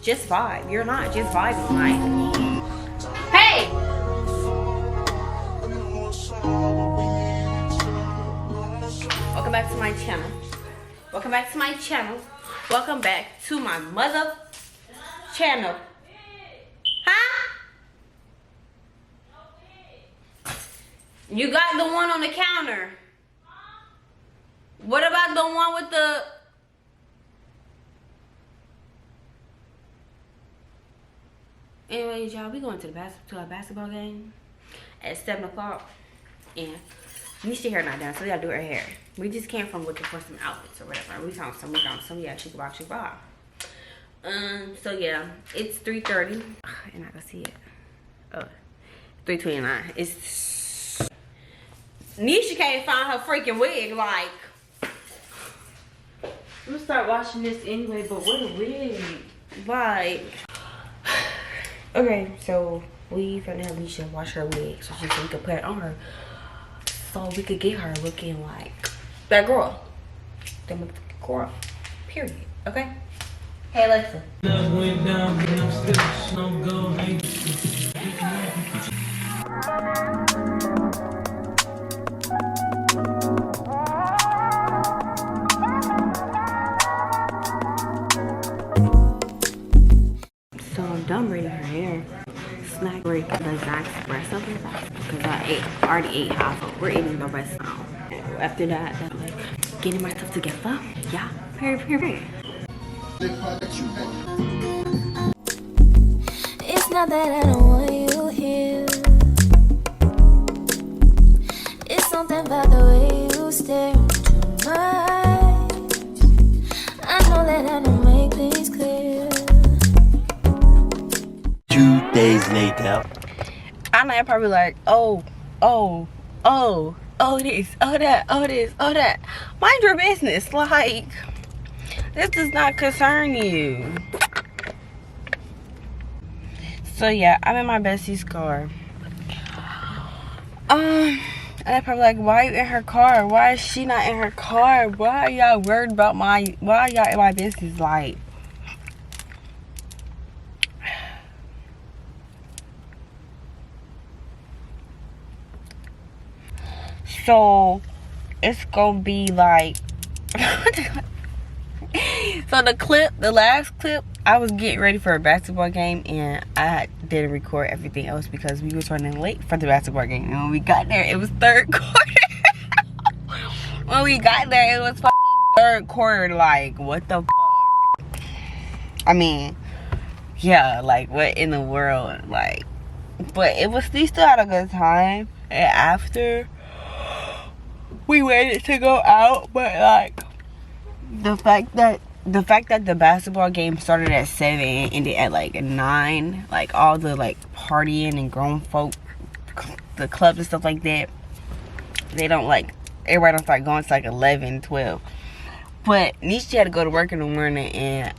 Just vibe. You're not just vibing. Like, hey. Welcome back to my channel. Welcome back to my channel. Welcome back to my mother channel. Huh? You got the one on the counter. What about the one with the... Anyways, y'all, we going to our basketball game at 7 o'clock. And Nisha hair not done, so we gotta do her hair. We just came from looking for some outfits or whatever. We found some, yeah, she could buy. So yeah, it's 3:30. And I can see it. 3:29. It's... Nisha can't find her freaking wig, like... I'm gonna start watching this anyway, but what a wig. Like... Okay, so we finna have Nisha wash her wig so we can put it on her. So we could get her looking like that girl. That motherfucking girl. Period. Okay? Hey, Alexa. So I'm done braiding her hair. Snack break, the Zax's breast of it because I already ate half of it. We're eating the rest now. After that, I'm like getting my stuff together. Yeah, period. It's not that I don't want you here. It's something about the way you stare into my eyes. I know that I don't make things clear. 2 days later. I know you're probably like, oh, this, oh that, oh this, oh that. Mind your business. Like, this does not concern you. So yeah, I'm in my bestie's car. And they're probably like, why are you in her car? Why is she not in her car? Why are y'all worried about why are y'all in my business? Like, so it's gonna be like so the last clip, I was getting ready for a basketball game and I didn't record everything else because we was running late for the basketball game. And when we got there, it was third quarter. When we got there, it was fucking third quarter. Like, what the fuck? I mean, yeah, like, what in the world? Like, but we still had a good time. And after we waited to go out, but like the fact that the basketball game started at 7 and ended at like 9, like all the like partying and grown folk, the clubs and stuff like that, they don't like, everybody don't start going to like 11, 12. But Nisha had to go to work in the morning and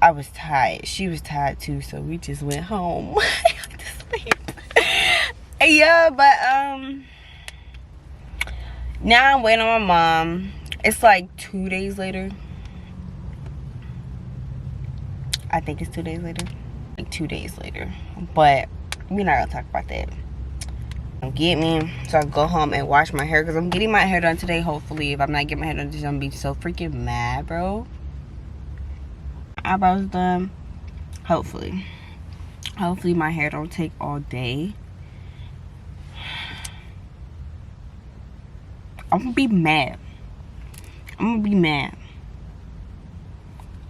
I was tired. She was tired too, so we just went home to sleep. Yeah, but now I'm waiting on my mom. It's like 2 days later. I think it's 2 days later. Like 2 days later. But we're not gonna talk about that. Get me. So I'll go home and wash my hair because I'm getting my hair done today, hopefully. If I'm not getting my hair done today, I'm gonna be so freaking mad, bro. Eyebrows done. Hopefully. Hopefully my hair don't take all day. I'm gonna be mad. I'm gonna be mad.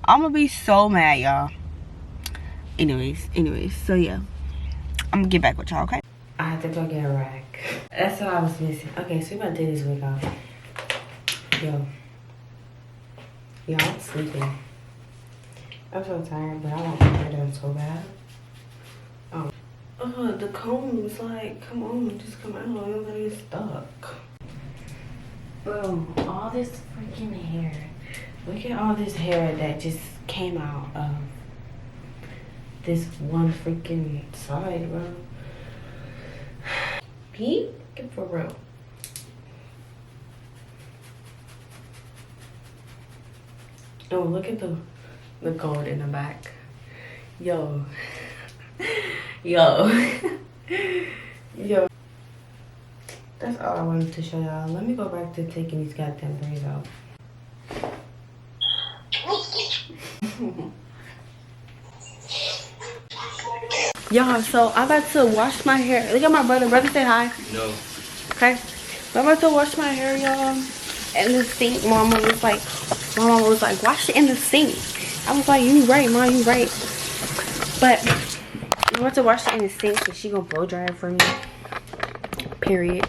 I'm gonna be so mad, y'all. Anyways, so yeah. I'm gonna get back with y'all, okay? I have to go get a rack. That's what I was missing. Okay, so we about to do this wig off. Yo. Y'all, I'm sleeping. I'm so tired, but I want my hair done so bad. Oh. The comb was like, come on, just come out. I'm gonna get stuck. Bro, all this freaking hair. Look at all this hair that just came out of this one freaking side, bro. Pete? Get for real. Oh, look at the gold in the back. Yo. Yo. Yo. That's all I wanted to show y'all. Let me go back to taking these goddamn braids out. Y'all, so I'm about to wash my hair. Look at my brother. Brother, say hi. No. Okay. I'm about to wash my hair, y'all. In the sink. My mama was like, wash it in the sink. I was like, you right, Mom, you right. But I'm about to wash it in the sink because she gonna blow dry it for me. Period.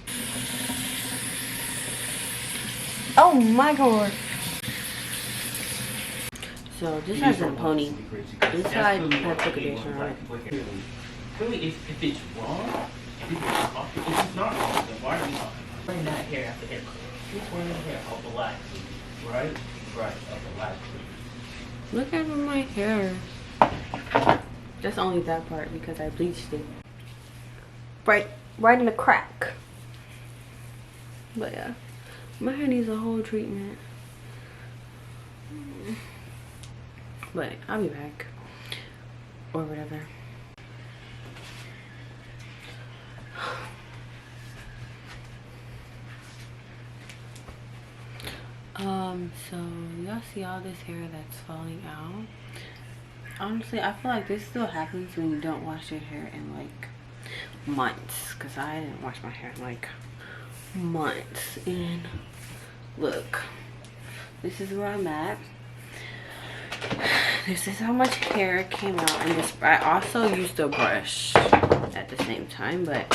Oh my god. So this has a pony. This side has liquidation, right? Really, if it's wrong, if it's not wrong, then why are we not wearing that hair after haircut? Just wearing the hair out the last, right? Right, out the last. Look at my hair. Just only that part because I bleached it. Right in the crack. But yeah, my hair needs a whole treatment. But I'll be back. Or whatever. So y'all see all this hair that's falling out. Honestly, I feel like this still happens when you don't wash your hair in like months. Cause I didn't wash my hair in like months. And look, this is where I'm at. This is how much hair came out. And this, I also used a brush at the same time, but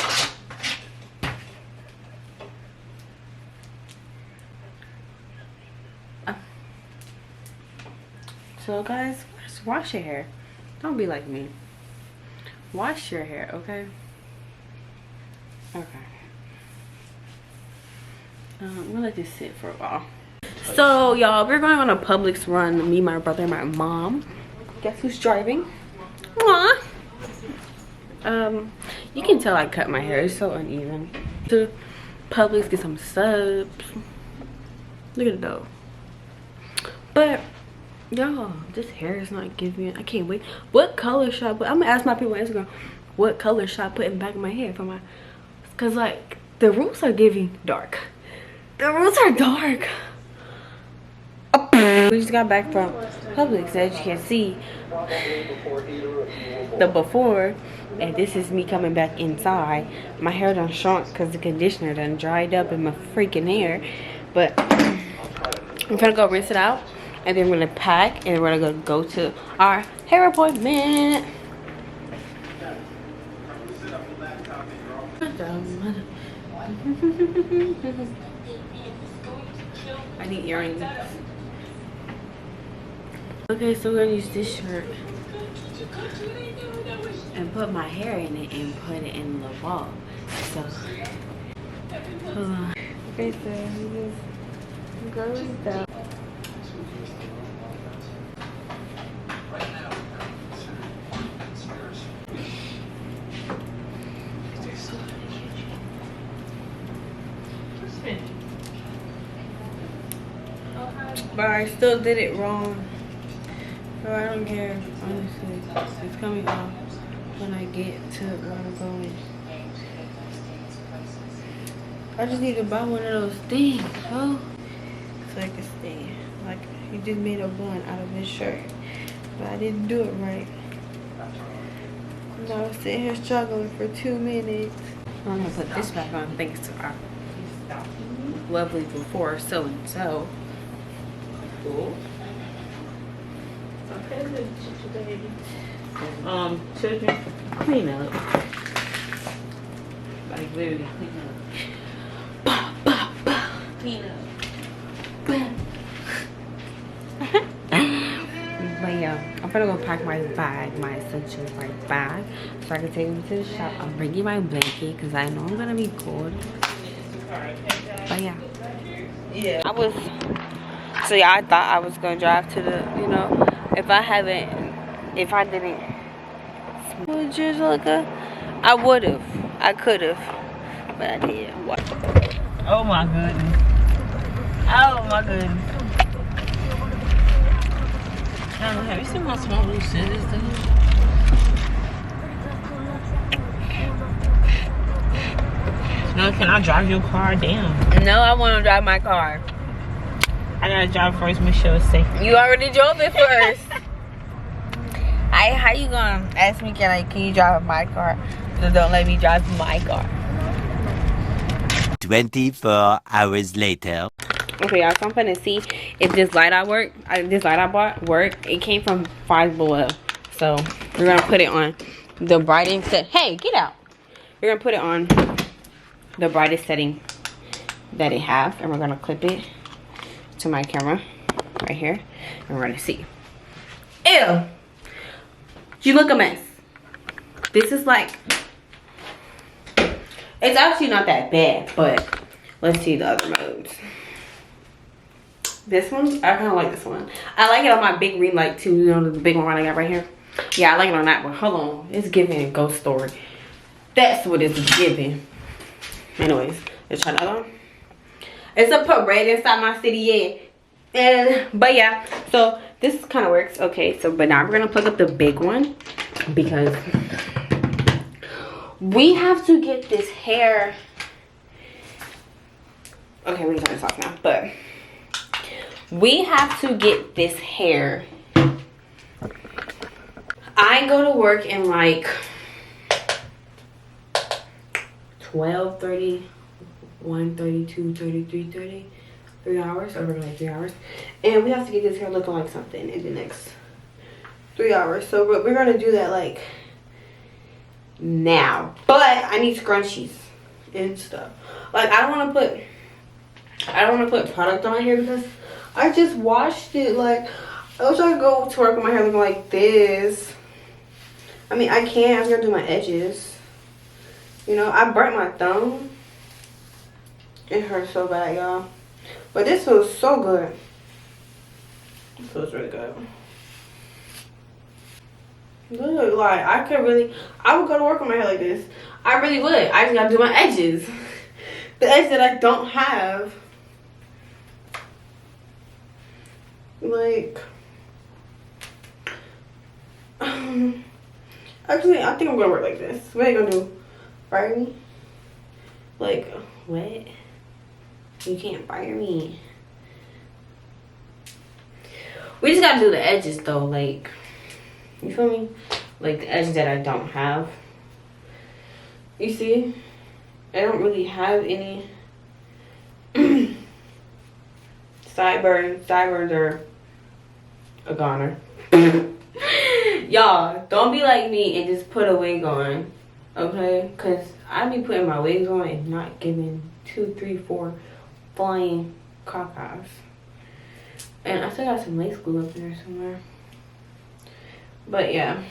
so guys, just wash your hair. Don't be like me. Wash your hair, okay? Okay. I'm gonna let this sit for a while. So y'all, we're going on a Publix run. Me, my brother, and my mom. Guess who's driving? Aww. You can tell I cut my hair. It's so uneven. To Publix, get some subs. Look at it though. But y'all, this hair is not giving me. I can't wait. What color should I put? I'm gonna ask my people on Instagram. What color should I put in the back of my hair for my? Cause like the roots are giving dark. The roots are dark. We just got back from Publix, as you can see the before, and this is me coming back inside. My hair done shrunk because the conditioner done dried up in my freaking hair, but I'm gonna go rinse it out, and then we're gonna pack, and we're gonna go to our hair appointment. I need earrings. Okay, so we're gonna use this shirt and put my hair in it and put it in the wall. So, hold on. Okay, so we just go with that. But I still did it wrong. So I don't care, honestly. It's coming off when I get to where I'm going. I just need to buy one of those things, huh? So I can stay. Like, he just made a bun out of his shirt. But I didn't do it right. And I was sitting here struggling for 2 minutes. I'm gonna put this back on thanks to our lovely before so-and-so. Cool. Okay, good, baby. Children, clean up. Like literally clean up. Clean up. But yeah, I'm gonna go pack my bag, my essentials, my bag, so I can take them to the shop. I'm bringing my blanket because I know I'm gonna be cold. But yeah, I thought I was gonna drive to the, you know, if I didn't smooth Jizlika, I would've, I could've, but I didn't. What? Oh my goodness. Oh my goodness. Have you seen my small blue scissors, dude? Can I drive your car? Damn. No, I want to drive my car. I gotta drive first, make sure it's safe. You already drove it first. How you gonna ask me, can you drive my car? So don't let me drive my car. 24 hours later. Okay, y'all, so I'm gonna see if this light I bought work. It came from Five Below. So we're gonna put it on the brightest set. Hey, get out. We're gonna put it on the brightest setting that it has, and we're gonna clip it to my camera right here, and we're gonna see. Ew, you look a mess. This is like, it's actually not that bad, but let's see the other modes. This one, I kind of like this one. I like it on my big ring light too, you know, the big one I got right here. Yeah, I like it on that one. Hold on, it's giving a ghost story. That's what it's giving. Anyways, let's try another one. It's a parade inside my city, yeah. But yeah, so this kind of works. Okay, so but now we're gonna plug up the big one because we have to get this hair. Okay, we're gonna turn this off now, but we have to get this hair. I go to work in like 12:30, 1:30, 2:30, 3:30, 3 hours, over like 3 hours, and we have to get this hair looking like something in the next 3 hours. So we're gonna do that like now, but I need scrunchies and stuff. Like I don't want to put product on my hair because I just washed it. Like I was trying to go to work with my hair looking like this. I mean, I can't. I'm gonna do my edges. You know, I burnt my thumb. It hurts so bad, y'all. But this feels so good. It feels really good. Look, like I would go to work with my hair like this. I really would. I just gotta do my edges. The edges that I don't have. Like, actually, I think I'm gonna work like this. What are you gonna do? Fire me? Like, what? You can't fire me. We just gotta do the edges though, like, you feel me? Like the edges that I don't have. You see? I don't really have any sideburns. Sideburns are a goner. Y'all, don't be like me and just put a wig on, okay? Because I be putting my wigs on and not giving 2, 3, 4 flying cock-eyes. And I still got some lace glue up in there somewhere. But yeah.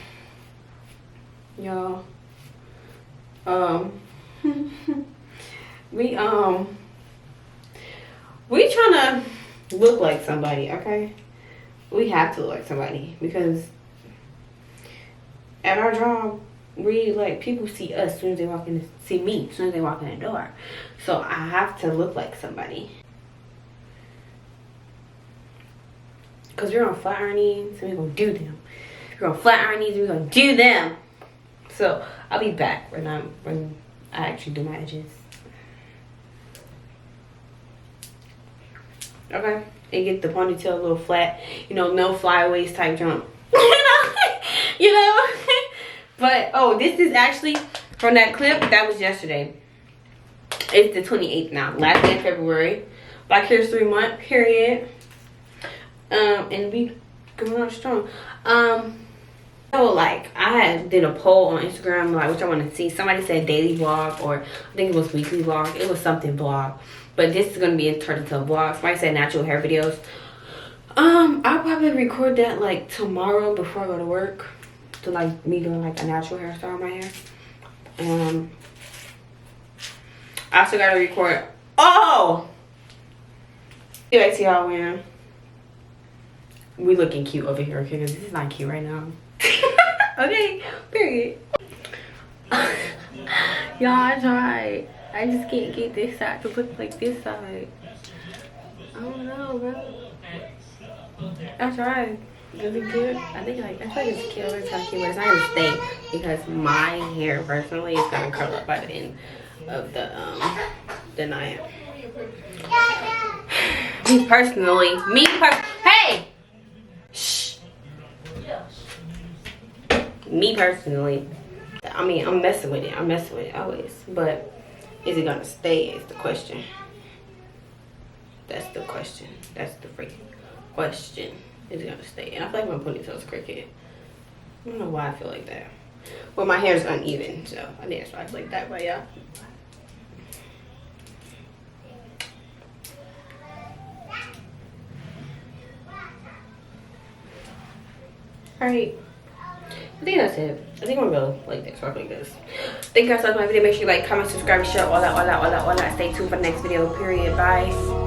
Y'all. We trying to look like somebody, okay? We have to look like somebody because at our job, we like people see us as soon as they walk in, see me as soon as they walk in the door. So I have to look like somebody. Cause we're gonna flat iron these and we're gonna do them. We're gonna flat iron these and we're gonna do them. So I'll be back when I actually do my edges. Okay, and get the ponytail a little flat. You know, no flyaways type jump. you know. But oh, this is actually from that clip that was yesterday. It's the 28th now, last day of February. Black History Month, period. And we going on strong. So like I did a poll on Instagram, like which I want to see. Somebody said daily vlog, or I think it was weekly vlog. It was something vlog, but this is gonna be turned into a vlog. Somebody said natural hair videos. I'll probably record that like tomorrow before I go to work, to like me doing like a natural hairstyle on my hair. I also gotta record. Oh, you guys see y'all wearing. We looking cute over here, okay? Because this is not cute right now. Okay, period. Y'all, I tried. I just can't get this side to look like this side. I don't know, bro. I tried. Is it cute? I think like I feel like it's cute. It's kind of cute, but it's not gonna stay because my hair personally is gonna curl up by the end of the night. Me personally, hey! Shh. Me personally, I mean, I'm messing with it. I'm messing with it always. But is it gonna stay is the question. That's the question. That's the freaking question. Is it gonna stay? And I feel like my ponytail's crooked. I don't know why I feel like that. Well, my hair's uneven, so I think that's why I feel like that, but yeah. Alright. I think that's it. I think I'm gonna like this, rock like this. Thank you guys so much for my video. Make sure you like, comment, subscribe, share, all that. Stay tuned for the next video. Period. Bye.